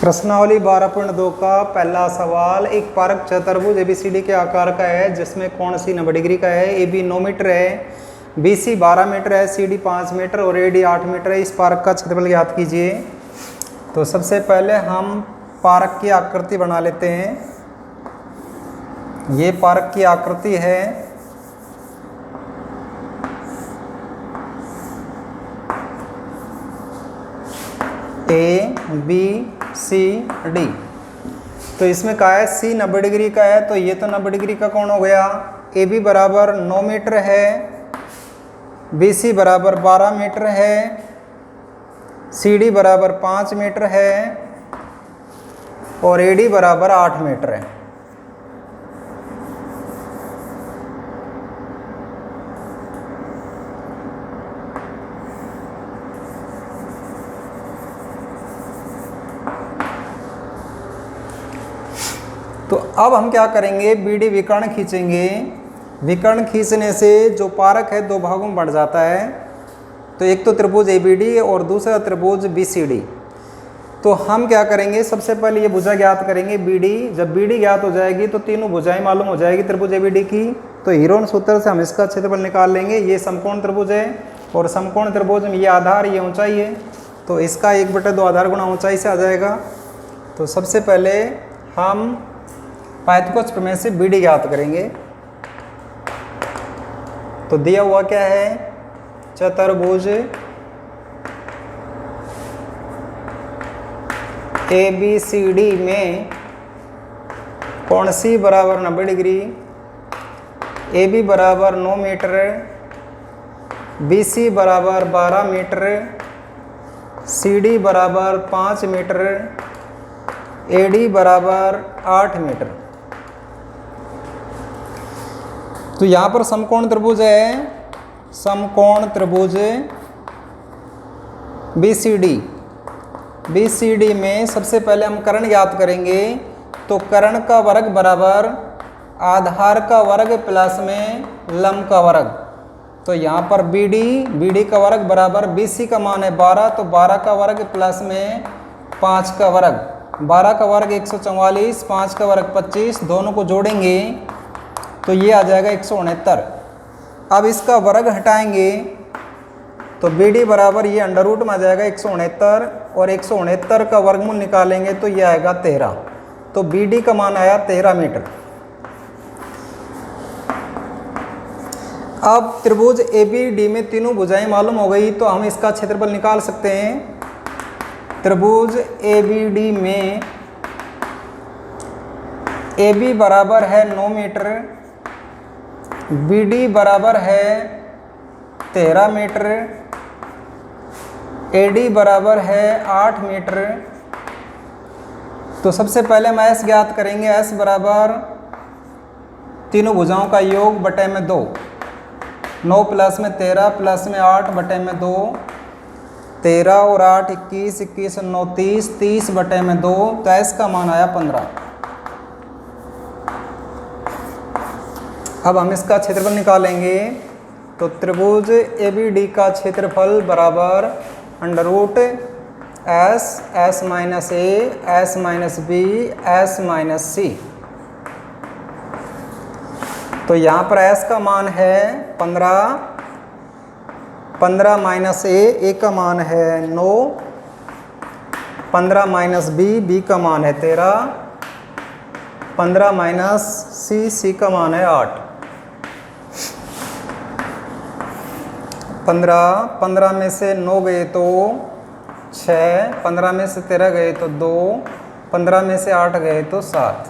प्रश्नावली 12.2 का पहला सवाल, एक पारक चतुर्भुज एबीसीडी के आकार का है जिसमें कोण सी 90 डिग्री का है। ए बी 9 मीटर है, बी सी 12 मीटर है, सी डी 5 मीटर और ए डी 8 मीटर है। इस पारक का क्षेत्रफल ज्ञात कीजिए। तो सबसे पहले हम पारक की आकृति बना लेते हैं। ये पारक की आकृति है। A B C D. तो इसमें क्या है, सी 90 डिग्री का है तो ये तो 90 डिग्री का कोण हो गया। ए बी बराबर 9 मीटर है, बी सी बराबर 12 मीटर है, सी डी बराबर 5 मीटर है और ए डी बराबर 8 मीटर है। तो अब हम क्या करेंगे, बी डी विकर्ण खींचेंगे। विकर्ण खींचने से जो पारक है दो भागों में बढ़ जाता है। तो एक तो त्रिभुज ए बी डी और दूसरा त्रिभुज बी सी डी। तो हम क्या करेंगे, सबसे पहले ये भुजा ज्ञात करेंगे बी डी। जब बी डी ज्ञात हो जाएगी तो तीनों भुजाएं मालूम हो जाएगी त्रिभुज ए बी डी की। तो हीरोन सूत्र से हम इसका क्षेत्रफल निकाल लेंगे। ये समकोण त्रिभुज है और समकोण त्रिभुज में ये आधार ये ऊंचाई है, तो इसका 1/2 आधार गुणा ऊंचाई से आ जाएगा। तो सबसे पहले हम पाइथागोरस प्रमेय से बी डी ज्ञात करेंगे। तो दिया हुआ क्या है, चतुर्भुज ए बी सी डी में कोण सी बराबर 90 डिग्री, ए बी बराबर 9 मीटर, बी सी बराबर 12 मीटर, सी डी बराबर 5 मीटर, ए डी बराबर 8 मीटर। तो यहाँ पर समकोण त्रिभुज है, समकोण त्रिभुज बी सी डी में सबसे पहले हम कर्ण ज्ञात करेंगे। तो कर्ण का वर्ग बराबर आधार का वर्ग प्लस में लंब का वर्ग। तो यहाँ पर बी डी का वर्ग बराबर बी सी का मान है 12, तो 12 का वर्ग प्लस में 5 का वर्ग। 12 का वर्ग 144, 5 का वर्ग 25, दोनों को जोड़ेंगे तो ये आ जाएगा 169। अब इसका वर्ग हटाएंगे तो बी डी बराबर ये अंडर रूट में आ जाएगा 169 और 169 का वर्गमूल निकालेंगे तो ये आएगा 13। तो बी डी का मान आया 13 मीटर। अब त्रिभुज ए बी डी में तीनों भुजाएं मालूम हो गई तो हम इसका क्षेत्रफल निकाल सकते हैं। त्रिभुज ए बी डी में ए बी बराबर है 9 मीटर, बी डी बराबर है 13 मीटर, ए डी बराबर है 8 मीटर। तो सबसे पहले हम एस ज्ञात करेंगे। एस बराबर तीनों भुजाओं का योग बटे में 2, 9 प्लस में 13 प्लस में 8 बटे में 2, 13 और 8 21, 21 और 9 30, 30 बटे में 2। तो एस का मान आया 15। अब हम इसका क्षेत्रफल निकालेंगे। तो त्रिभुज ए बी डी का क्षेत्रफल बराबर under root S, S minus A, S minus B, S minus C. तो यहाँ पर एस का मान है 15, 15 माइनस ए का मान है 9, 15 माइनस बी का मान है 13, 15 माइनस सी का मान है 8। 15 में से 9 गए तो 6, 15 में से 13 गए तो 2, 15 में से 8 गए तो 7।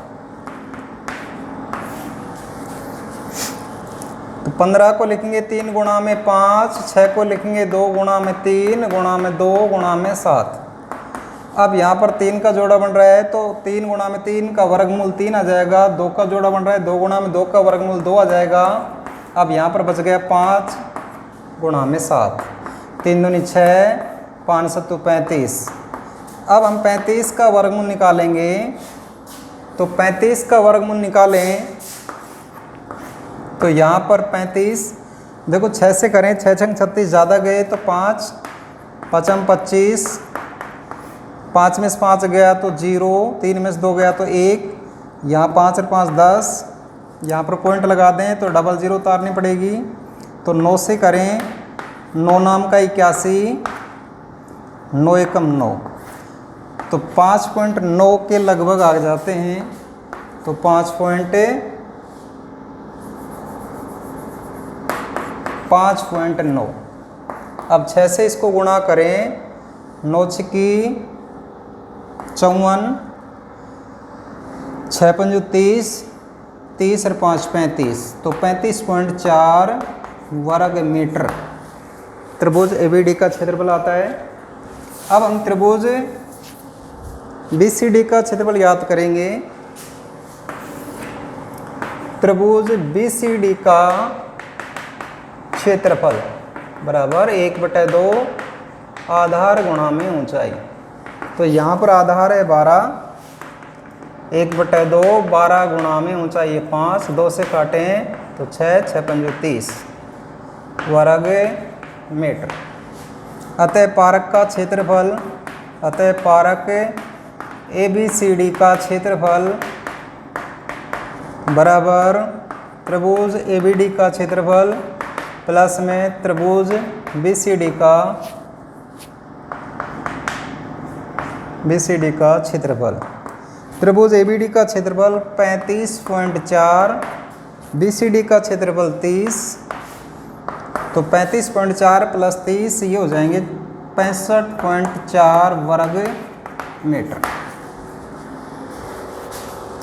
तो 15 को लिखेंगे 3 गुणा में 5, 6 को लिखेंगे 2 गुणा में 3 गुणा में 2 गुणा में 7। अब यहाँ पर 3 का जोड़ा बन रहा है तो 3 गुणा में 3 का वर्गमूल 3 आ जाएगा। 2 का जोड़ा बन रहा है, 2 गुणा में 2 का वर्गमूल 2 आ जाएगा। अब यहाँ पर बच गया 5 गुणा में 7, 3 दूनी 6, 5 7 35। अब हम 35 का वर्गमूल निकालेंगे। तो 35 का वर्गमूल निकालें तो यहाँ पर 35 देखो 6 से करें, 6 छंग 36 ज़्यादा गए तो 5, 5 25, 5 में से 5 गया तो 0, 3 में से 2 गया तो 1, यहाँ 5 और 5 10, यहाँ पर पॉइंट लगा दें तो 00 उतारनी पड़ेगी। तो 9 से करें, 9 नाम का 81, 9 एकम 9, तो 5.9 के लगभग आ जाते हैं। तो 5.9। अब 6 से इसको गुणा करें, 9 छकी 54, 6 पंजू 30, 30 और 5 35, तो 35.4 वर्ग मीटर त्रिभुज एबीडी का क्षेत्रफल आता है। अब हम त्रिभुज बीसीडी का क्षेत्रफल ज्ञात करेंगे। त्रिभुज बीसीडी का क्षेत्रफल बराबर 1/2 आधार गुणा में ऊंचाई। तो यहाँ पर आधार है 12, 1/2 12 गुणा में ऊंचाई है 5, 2 से काटें तो 6, 6 पंजू 30 वर्ग मीटर। अतः पारक का क्षेत्रफल, अतः पारक एबीसीडी का क्षेत्रफल बराबर त्रिभुज एबीडी का क्षेत्रफल प्लस में त्रिभुज बीसीडी का क्षेत्रफल। त्रिभुज एबीडी का क्षेत्रफल 35.4, बीसीडी का क्षेत्रफल 30, तो 35.4 प्लस 30 ये हो जाएंगे 65.4 वर्ग मीटर।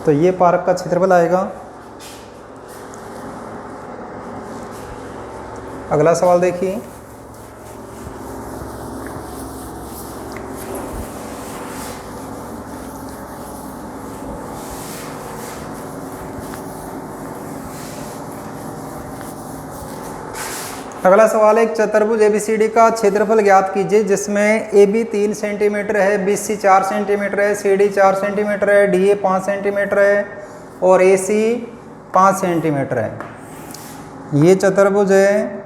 तो ये पार्क का क्षेत्रफल आएगा। अगला सवाल देखिए। अगला सवाल है, एक चतुर्भुज एबीसीडी का क्षेत्रफल ज्ञात कीजिए जिसमें AB 3 सेंटीमीटर है, BC 4 सेंटीमीटर है, CD 4 सेंटीमीटर है, DA 5 सेंटीमीटर है और AC 5 सेंटीमीटर है। ये चतुर्भुज है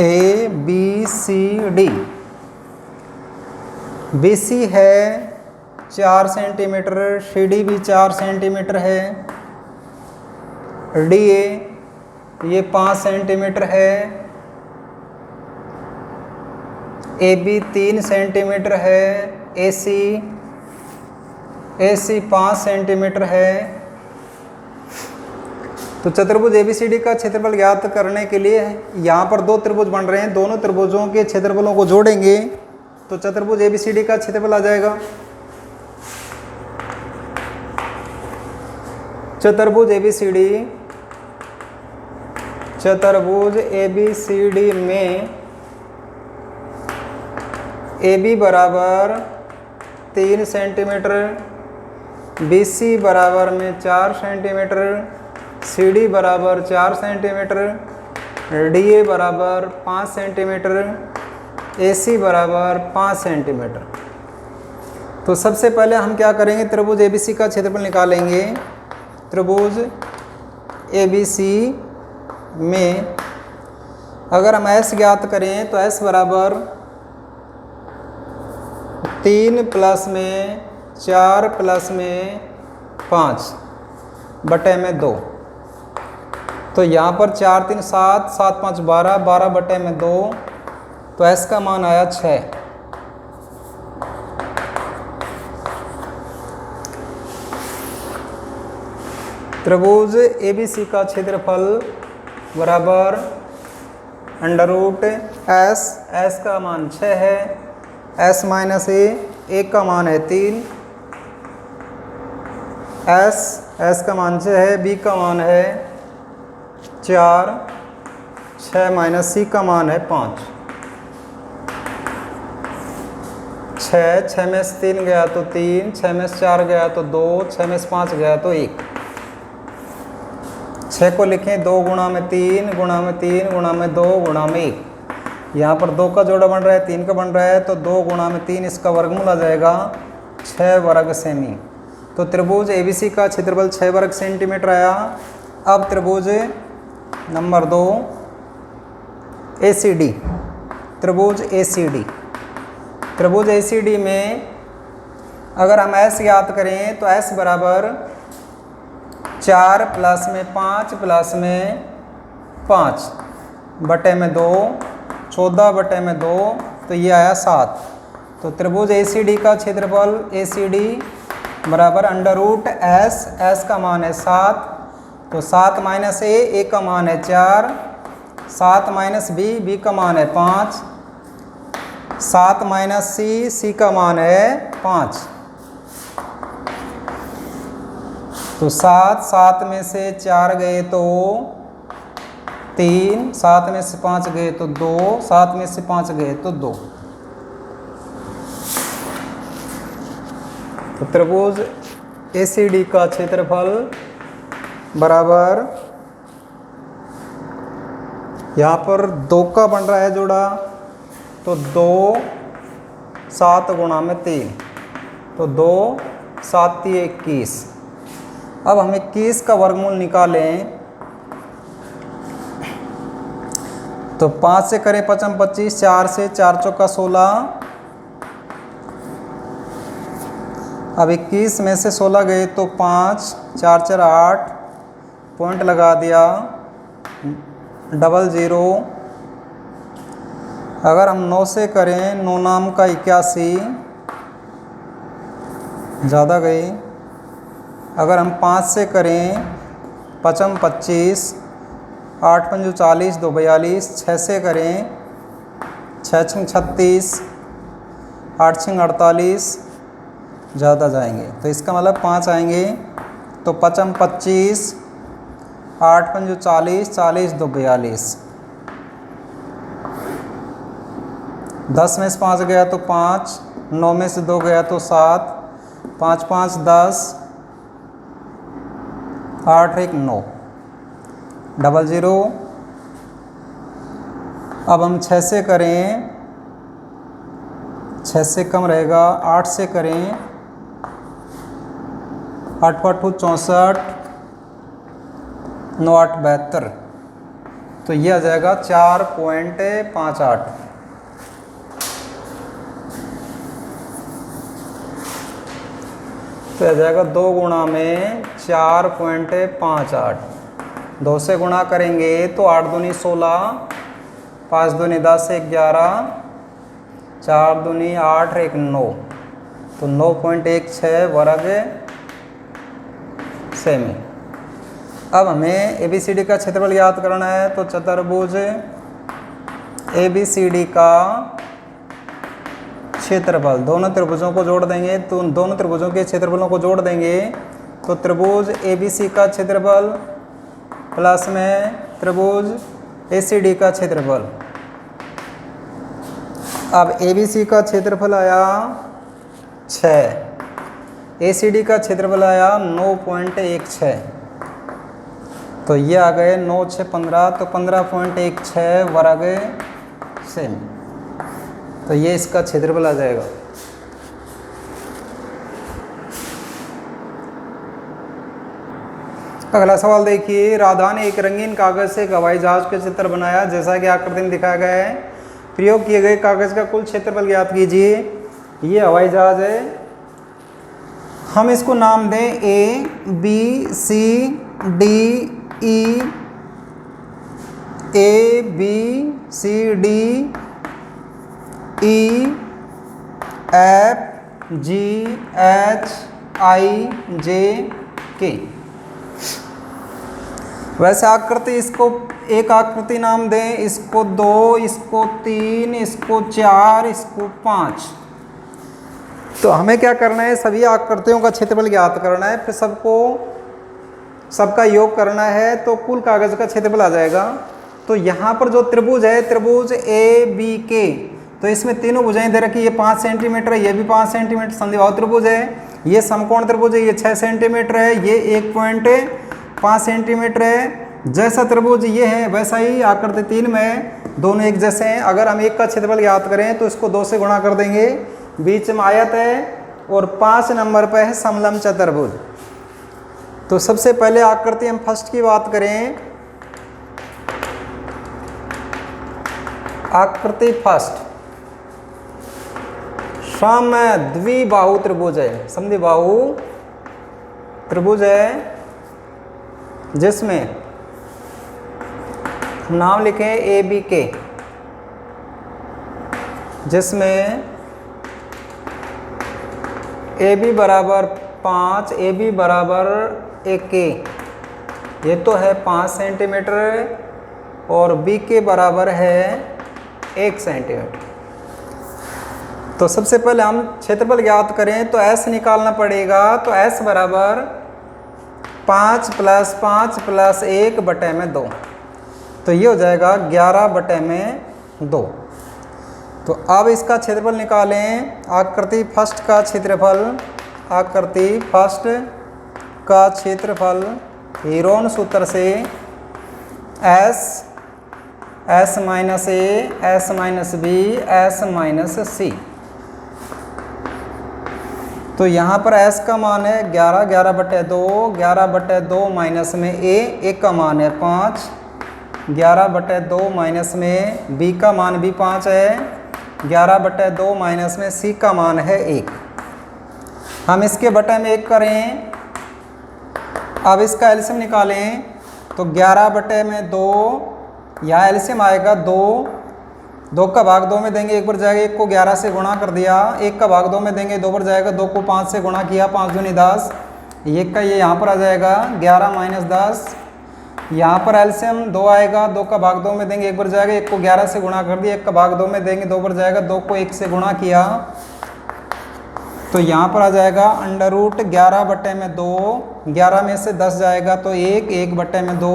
ABCD। BC है 4 सेंटीमीटर, CD भी 4 सेंटीमीटर है, DA ये 5 सेंटीमीटर है, AB 3 सेंटीमीटर है, AC 5 सेंटीमीटर है। तो चतुर्भुज एबीसीडी का क्षेत्रफल ज्ञात करने के लिए यहाँ पर 2 त्रिभुज बन रहे हैं, दोनों त्रिभुजों के क्षेत्रफलों को जोड़ेंगे तो चतुर्भुज एबीसीडी का क्षेत्रफल आ जाएगा। चतुर्भुज एबीसीडी में AB बराबर 3 सेंटीमीटर, BC बराबर में 4 सेंटीमीटर, CD बराबर 4 सेंटीमीटर, DA बराबर 5 सेंटीमीटर, AC बराबर 5 सेंटीमीटर। तो सबसे पहले हम क्या करेंगे, त्रिभुज ABC का क्षेत्रफल निकालेंगे। त्रिभुज ABC में अगर हम S ज्ञात करें तो S बराबर 3 प्लस में 4 प्लस में 5 बटे में 2, तो यहाँ पर 4 3 7, 7 5 12, 12 बटे में 2, तो S का मान आया 6। त्रिभुज ABC का क्षेत्रफल बराबर √S, S का मान 6 है, S माइनस A, 1 का मान है 3, S का मान 6 है, B का मान है 4, 6 माइनस C का मान है 5, 6 में से 3 गया तो 3, 6 में से 4 गया तो 2, 6 में से 5 गया तो 1। 6 को लिखें 2 गुणा में 3 गुणा में 3 गुणा में 2 गुणा में 1। यहाँ पर 2 का जोड़ा बन रहा है, 3 का बन रहा है, तो 2 गुणा में 3 इसका वर्गमूल आ जाएगा 6 वर्ग सेमी। तो त्रिभुज ABC का क्षेत्रफल 6 वर्ग सेंटीमीटर आया। अब त्रिभुज नंबर 2 ACD, त्रिभुज ACD, त्रिभुज ACD में अगर हम S याद करें तो S बराबर 4 प्लस में 5 प्लस में 5 बटे में 2, 14 बटे में 2, तो ये आया 7। तो त्रिभुज ACD का क्षेत्रफल ACD बराबर अंडर रूट S, S का मान है 7, तो 7 माइनस A का मान है 4, 7 माइनस B का मान है 5, 7 माइनस C का मान है 5। तो 7 में से 4 गए तो 3, 7 में से 5 गए तो 2, 7 में से 5 गए तो 2। तो त्रिभुज ACD का क्षेत्रफल बराबर यहाँ पर 2 का बन रहा है जोड़ा, तो 2 7 गुणा में 3, तो 2 7 3 21। अब हम 21 का वर्गमूल निकालें तो 5 से करें 5 25, 4 से 4 चौका 16। अब 21 में से 16 गए तो 5, 4 4 8, पॉइंट लगा दिया, 00। अगर हम 9 से करें 9 नाम का 81, ज़्यादा गई। अगर हम 5 से करें 5 25, 8 5 40, 2 42, 6 से करें 6 6 36, 8 6 48, ज़्यादा जाएंगे, तो इसका मतलब 5 आएंगे। तो 5 25, 8 5 40, 40 2 42, 10 में से 5 गया तो 5, 9 में से 2 गया तो 7, 5 5 10, 8 1 9, 00। अब हम 6 से करें, 6 से कम रहेगा, 8 से करें 8 8 64, 9 8 72, तो ये आ जाएगा 4.58। तो आ जाएगा 2 गुणा में 4.58। 2 से गुणा करेंगे तो 8 दूनी 16, 5 दूनी 10, 11, 4 दूनी 8, 1 9, तो 9.16 वर्ग सेमी। अब हमें ABCD का क्षेत्रफल याद करना है, तो चतुर्भुज ABCD का क्षेत्रफल, दोनों त्रिभुजों को जोड़ देंगे, तो दोनों त्रिभुजों के क्षेत्रफलों को जोड़ देंगे, तो त्रिभुज ABC का क्षेत्रफल प्लस में त्रिभुज ACD का क्षेत्रफल। अब ABC का क्षेत्रफल आया 6, ACD का क्षेत्रफल आया 9.16, तो ये आ गए 9 6 15, तो 15.16 वर्ग सेमी। तो ये इसका क्षेत्रफल आ जाएगा। अगला सवाल देखिए, राधा ने एक रंगीन कागज से एक हवाई जहाज का चित्र बनाया जैसा कि आकृति में दिखाया गया है। प्रयोग किए गए कागज का कुल क्षेत्रफल ज्ञात कीजिए। ये हवाई जहाज है, हम इसको नाम दें ABCDEFGHIJK। वैसे आकृति, इसको एक आकृति नाम दें, इसको 2, इसको 3, इसको 4, इसको 5। तो हमें क्या करना है, सभी आकृतियों का क्षेत्रफल ज्ञात करना है, फिर सबका योग करना है, तो कुल कागज का क्षेत्रफल आ जाएगा। तो यहाँ पर जो त्रिभुज है, त्रिभुज ABK, तो इसमें तीनों भुजाएं दे रखी, ये 5 सेंटीमीटर है, ये भी 5 सेंटीमीटर समद्विबाहु त्रिभुज है, ये समकोण त्रिभुज है, ये 6 सेंटीमीटर है, ये 1.5 सेंटीमीटर है। जैसा त्रिभुज ये है वैसा ही आकृति 3 में दोनों एक जैसे हैं। अगर हम एक का क्षेत्रफल ज्ञात करें तो इसको 2 से गुणा कर देंगे, बीच में आयत है और 5 नंबर पर है समलंब चतुर्भुज। तो सबसे पहले आकृति हम फर्स्ट की बात करें, आकृति फर्स्ट, साम्य द्विबाहु त्रिभुज है, समद्विबाहु त्रिभुज है जिसमें नाम लिखें ए बी के, जिसमें ए बी बराबर 5, ए बी बराबर 1 के, ये तो है 5 सेंटीमीटर, और बी के बराबर है 1 सेंटीमीटर। तो सबसे पहले हम क्षेत्रफल ज्ञात करें तो S निकालना पड़ेगा। तो S बराबर 5 + 5 + 1 बटे में 2, तो ये हो जाएगा 11 बटे में 2। तो अब इसका क्षेत्रफल निकालें। आकृति फर्स्ट का क्षेत्रफल, आकृति फर्स्ट का क्षेत्रफल हीरोन सूत्र से S minus A, S minus B, S minus C। तो यहाँ पर S का मान है 11, 11 बटे 2, 11 बटे 2 माइनस में A का मान है 5, 11 बटे 2 माइनस में B का मान भी 5 है, 11 बटे 2 माइनस में C का मान है 1। हम इसके बटे में 1 करें। अब इसका एलसीएम निकालें तो 11 बटे में 2, यहाँ एलसीएम आएगा 2, 2 का भाग 2 में देंगे 1 पर जाएगा, 1 को 11 से गुणा कर दिया, 1 का भाग 2 में देंगे 2 पर जाएगा, 2 को 5 से गुणा किया, 5 दूनी 10, 1 का ये यहाँ पर आ जाएगा 11 - 10, यहाँ पर एलसीएम 2 आएगा, 2 का भाग 2 में देंगे 1 पर जाएगा, 1 को 11 से गुणा कर दिया, 1 का भाग 2 में देंगे 2 पर जाएगा, 2 को 1 से गुणा किया, तो यहाँ पर आ जाएगा √11 बटे में 2, 11 में से 10 जाएगा तो 1, 1 बटे में 2,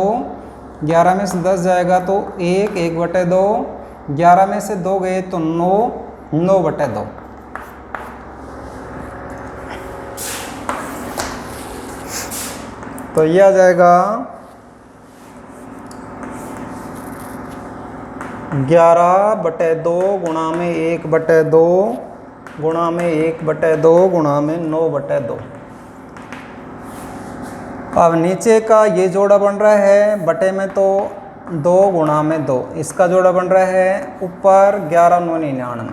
11 में से 10 जाएगा तो 1, 1 बटे 2, 11 में से 2 गए तो 9, 9 बटे 2। तो ये आ जाएगा 11 बटे 2 गुणा में 1 बटे 2 गुणा में 1 बटे 2 गुणा में 9 बटे 2। अब नीचे का ये जोड़ा बन रहा है बटे में, तो 2 गुणा में 2, इसका जोड़ा बन रहा है ऊपर 11 9 99,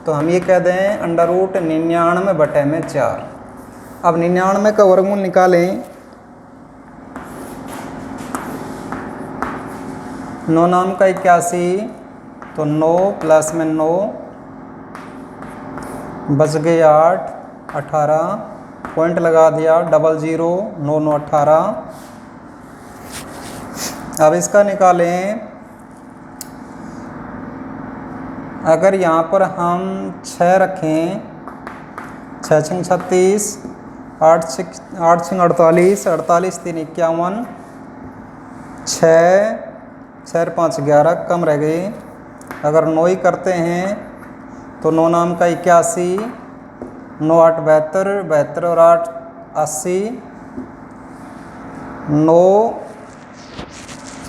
तो हम ये कह दें √99 बटे में 4। अब 99 का वर्गमूल निकालें। 9 नाम का 81, तो 9 प्लस में 9 बच गए 8, 18 पॉइंट लगा दिया, 00 9 9 18। अब इसका निकालें। अगर यहाँ पर हम 6 रखें, 6 × 36, 8 × 48, 48 × 3 51, 6 4 5 11 कम रह गई। अगर 9 ही करते हैं तो 9 नाम का 81, 9 8 72, 72 और 8 80, 9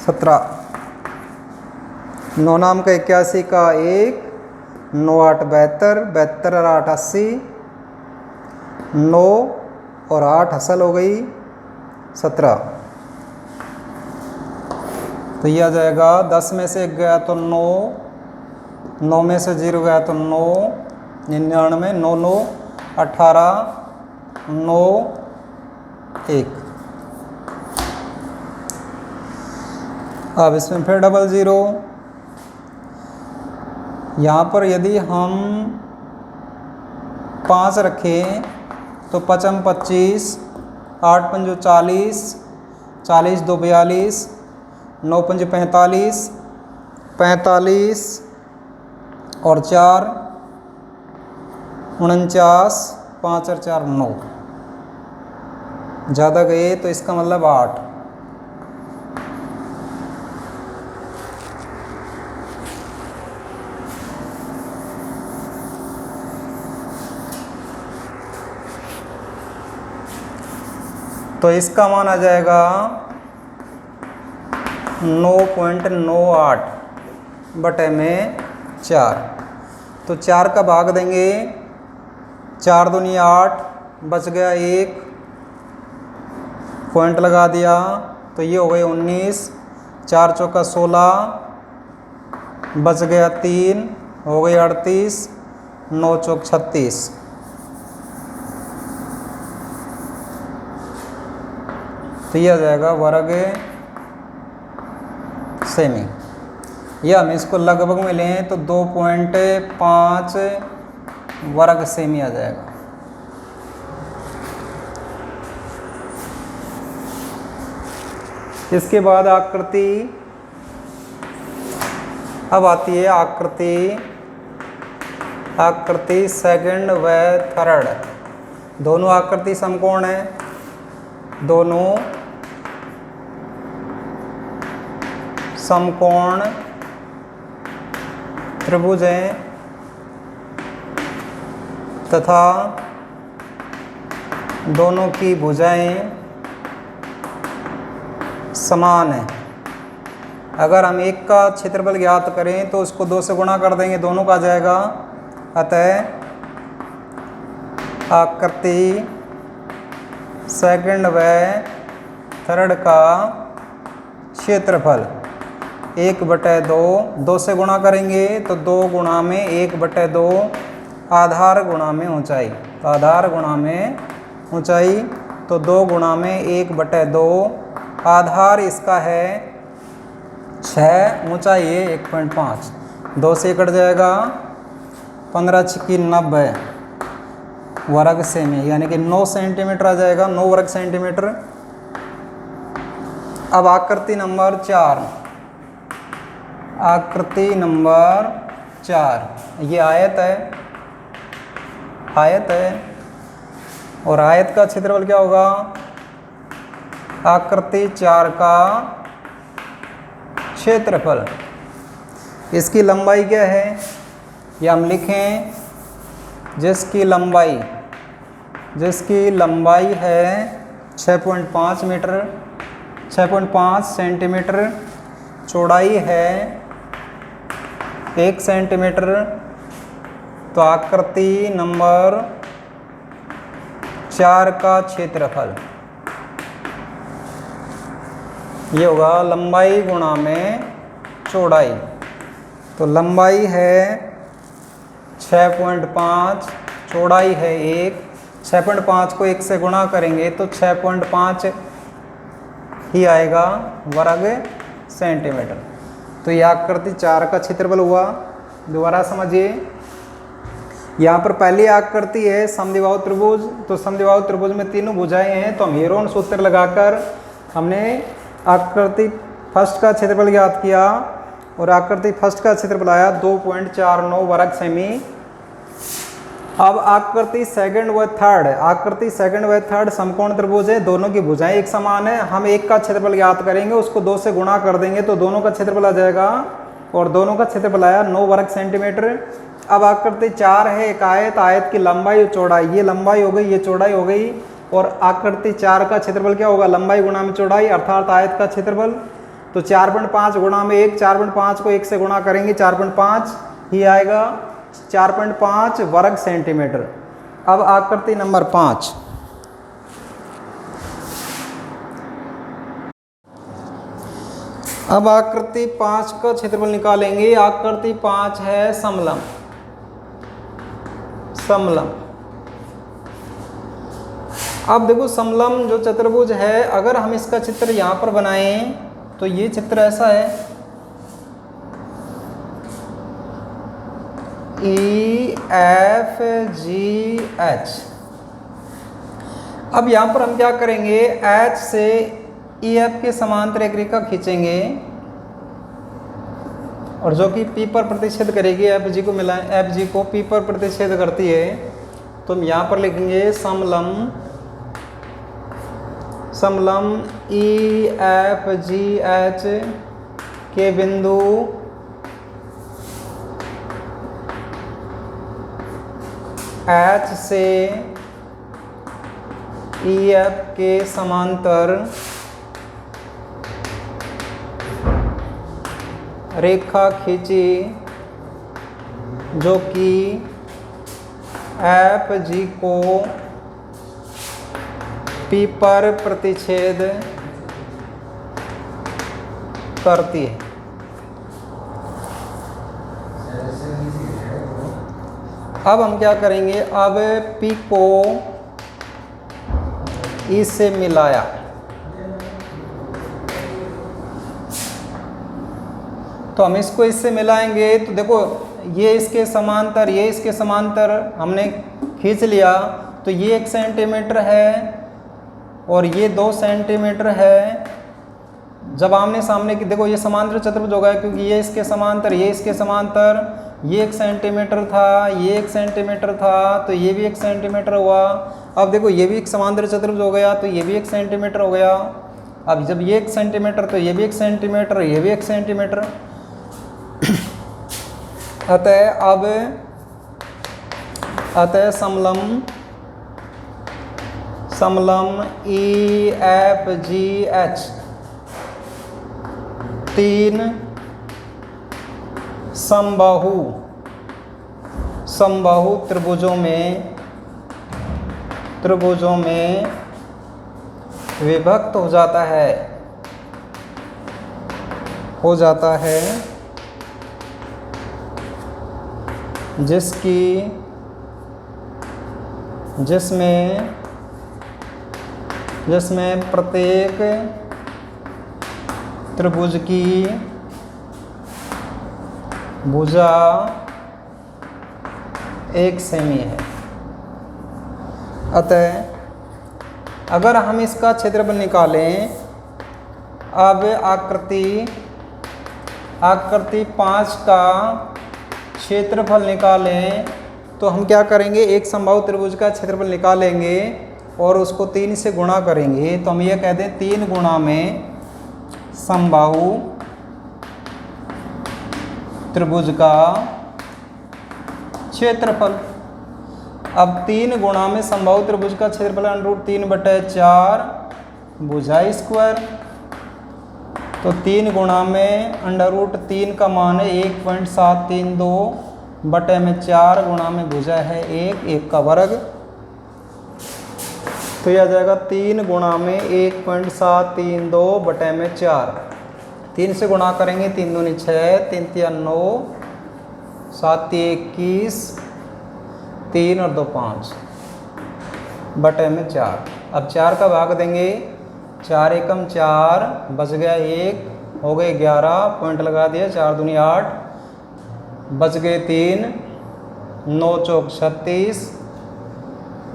17, 9 नाम का 81 का 1, 9 8 72, 72 और 8 80, 9 और 8 हासिल हो गई 17। तो यह आ जाएगा 10 में से 1 गया तो 9, 9 में से 0 गया तो 9, 99, 9 9 18, 9 1। अब इसमें फिर 00। यहाँ पर यदि हम 5 रखें तो 5 × 25, 8 × 5 40, 40 2 42, 9 × 5 45, 45 और 4 49, 5 और 4 9, ज़्यादा गए तो इसका मतलब 8। तो इसका मान आ जाएगा 9.98 बटे में 4। तो 4 का भाग देंगे, 4 दूनी 8, बच गया 1, पॉइंट लगा दिया, तो ये हो गए 19, 4 चौका 16, बच गया 3, हो गई 38, 9 चौक 36। तो यह आ जाएगा वर्ग सेमी। या हम इसको लगभग में लें तो 2.5 वर्ग सेमी आ जाएगा। इसके बाद आकृति, अब आती है आकृति सेकंड व थर्ड। दोनों आकृति समकोण है, दोनों समकोण त्रिभुज हैं तथा दोनों की भुजाएं समान है। अगर हम एक का क्षेत्रफल ज्ञात करें तो उसको 2 से गुणा कर देंगे, दोनों का आ जाएगा। अतः आकृति सेकंड व थर्ड का क्षेत्रफल 1/2, 2 से गुणा करेंगे तो 2 गुणा में 1/2 आधार गुणा में ऊंचाई, तो आधार गुणा में ऊंचाई, तो 2 गुणा में 1/2 आधार इसका है 6, ऊंचाई है 1.5, 2 से कट जाएगा 15 छिक्की 90 वर्ग सेमी, यानी कि 9 सेंटीमीटर आ जाएगा, 9 वर्ग सेंटीमीटर। अब आकृति नंबर 4, आकृति नंबर 4, ये आयत है और आयत का क्षेत्रफल क्या होगा? आकृति 4 का क्षेत्रफल। इसकी लंबाई क्या है? ये हम लिखें, जिसकी लंबाई है 6.5 मीटर, 6.5 सेंटीमीटर, चौड़ाई है 1 सेंटीमीटर। तो आकृति नंबर 4 का क्षेत्रफल ये होगा लंबाई गुणा में चौड़ाई। तो लंबाई है 6.5, चौड़ाई है 1, 6.5 को 1 से गुणा करेंगे तो 6.5 ही आएगा वर्ग सेंटीमीटर। तो यह आकृति 4 का क्षेत्रफल हुआ। दोबारा समझिए, यहाँ पर पहली आकृति है समद्विबाहु त्रिभुज। तो समद्विबाहु त्रिभुज में तीनों भुजाएं हैं, तो हम हेरोन सूत्र लगाकर हमने आकृति फर्स्ट का क्षेत्रफल ज्ञात किया और आकृति फर्स्ट का क्षेत्रफल आया 2.49 वर्ग सेमी। अब आकृति सेकंड व थर्ड समकोण त्रिभुज है, दोनों की भुजाएं एक समान है। हम एक का क्षेत्रफल ज्ञात करेंगे, उसको 2 से गुणा कर देंगे तो दोनों का क्षेत्रफल आ जाएगा और दोनों का क्षेत्रफल आया 9 वर्ग सेंटीमीटर। अब आकृति 4 है, एक आयत की लंबाई और चौड़ाई, ये लंबाई हो गई, ये चौड़ाई हो गई। और आकृति 4 का क्षेत्रफल क्या होगा? लंबाई गुणा में चौड़ाई अर्थात आयत का क्षेत्रफल। तो 4.5 गुणा में 1, 4.5 को 1 से गुणा करेंगे 4.5 ही आएगा, 4.5 वर्ग सेंटीमीटर। अब आकृति नंबर 5, अब आकृति 5 का क्षेत्रफल निकालेंगे। आकृति 5 है समलंब। अब देखो समलंब जो चतुर्भुज है, अगर हम इसका चित्र यहाँ पर बनाएं तो ये चित्र ऐसा है, EFGH। अब यहाँ पर हम क्या करेंगे? H से EF के समांतर एक रेखा खींचेंगे और जो कि P पर प्रतिच्छेद करेगी, FG को मिलाएं, FG को P पर प्रतिच्छेद करती है। तो हम यहाँ पर लिखेंगे समलंब EFGH के बिंदु H से EF के समांतर रेखा खींची जो कि FG को P पर प्रतिच्छेद करती है। अब हम क्या करेंगे, अब P को E से मिलाया, तो हम इसको इससे मिलाएंगे तो देखो ये इसके समांतर, ये इसके समांतर हमने खींच लिया, तो ये 1 सेंटीमीटर है और ये 2 सेंटीमीटर है। जब आमने सामने की, देखो ये समांतर चतुर्भुज हो गया क्योंकि ये इसके समांतर, ये इसके समांतर, ये 1 सेंटीमीटर था, ये 1 सेंटीमीटर था, तो ये भी 1 सेंटीमीटर हुआ। अब देखो ये भी एक समांतर चतुर्भुज हो गया, तो ये भी 1 सेंटीमीटर हो गया। अब जब ये 1 सेंटीमीटर तो ये भी 1 सेंटीमीटर, ये भी 1 सेंटीमीटर। अतः समलंब EFGH 3 समबाहु त्रिभुजों में विभक्त हो जाता है जिसमें प्रत्येक त्रिभुज की भुजा 1 सेमी है। अतः अगर हम इसका क्षेत्रफल निकालें, अब आकृति 5 का क्षेत्रफल निकालें, तो हम क्या करेंगे, एक समबाहु त्रिभुज का क्षेत्रफल निकालेंगे और उसको 3 से गुणा करेंगे, तो हम ये कहते हैं 3 गुणा में समबाहु त्रिभुज का क्षेत्रफल। अब 3 गुणा में समबाहु त्रिभुज का क्षेत्रफल √3/4 भुजा स्क्वायर, तो 3 गुणा में √3 का मान है 1.732 बटे में 4 गुणा में भुजा है 1 का वर्ग, तो यह आ जाएगा 3 गुणा में 1.732 बटे में 4। 3 से गुणा करेंगे, 3 दूनी 6, 3 तिया 9, 7 21, 3 और 2 5 बटे में 4। अब 4 का भाग देंगे, 4 एकम 4, बच गया 1, हो गए 11, पॉइंट लगा दिया, 4 दूनी 8, बच गए 3, 9 चौक 36,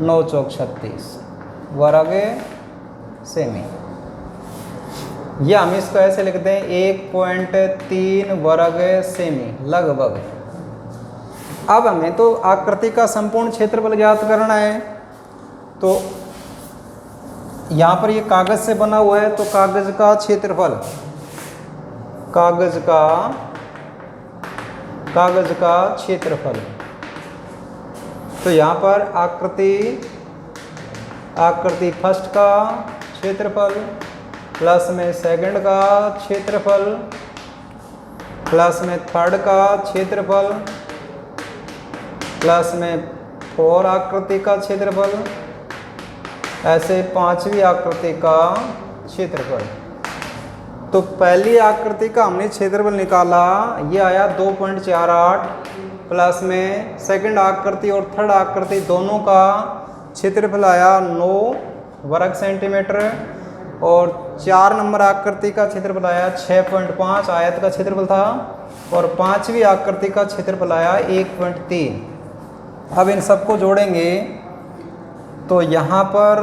9 चौक 36 वर्ग सेमी। ये हम इसको ऐसे लिखते हैं 1.3 वर्ग सेमी लगभग। अब हमें तो आकृति का संपूर्ण क्षेत्रफल ज्ञात करना है, तो यहाँ पर ये कागज से बना हुआ है, तो कागज का क्षेत्रफल, कागज का क्षेत्रफल, तो यहाँ पर आकृति फर्स्ट का क्षेत्रफल प्लस में सेकंड का क्षेत्रफल प्लस में थर्ड का क्षेत्रफल प्लस में 4 आकृति का क्षेत्रफल, ऐसे 5वीं आकृति का क्षेत्रफल। तो पहली आकृति का हमने क्षेत्रफल निकाला, ये आया 2.48 प्लस में सेकंड आकृति और थर्ड आकृति दोनों का क्षेत्रफल आया 9 वर्ग सेंटीमीटर, और 4 नंबर आकृति का क्षेत्रफल आया 6.5 आयत का क्षेत्रफल था, और 5वीं आकृति का क्षेत्रफल आया 1.3। अब इन सबको जोड़ेंगे, तो यहाँ पर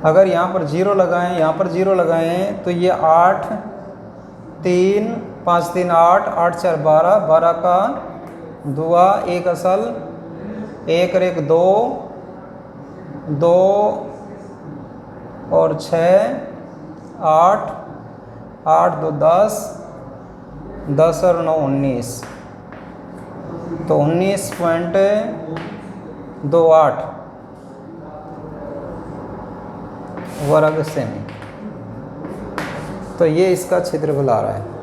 अगर यहाँ पर 0 लगाएं, यहाँ पर 0 लगाएं, तो ये 8 3 5 3 8 8 4 12 12 का दुआ 1 असल 1 और 1 2 2 और 6 8 8 2 10 10 और 9 19, तो 19.28 वर्ग सेमी। तो ये इसका क्षेत्रफल आ रहा है।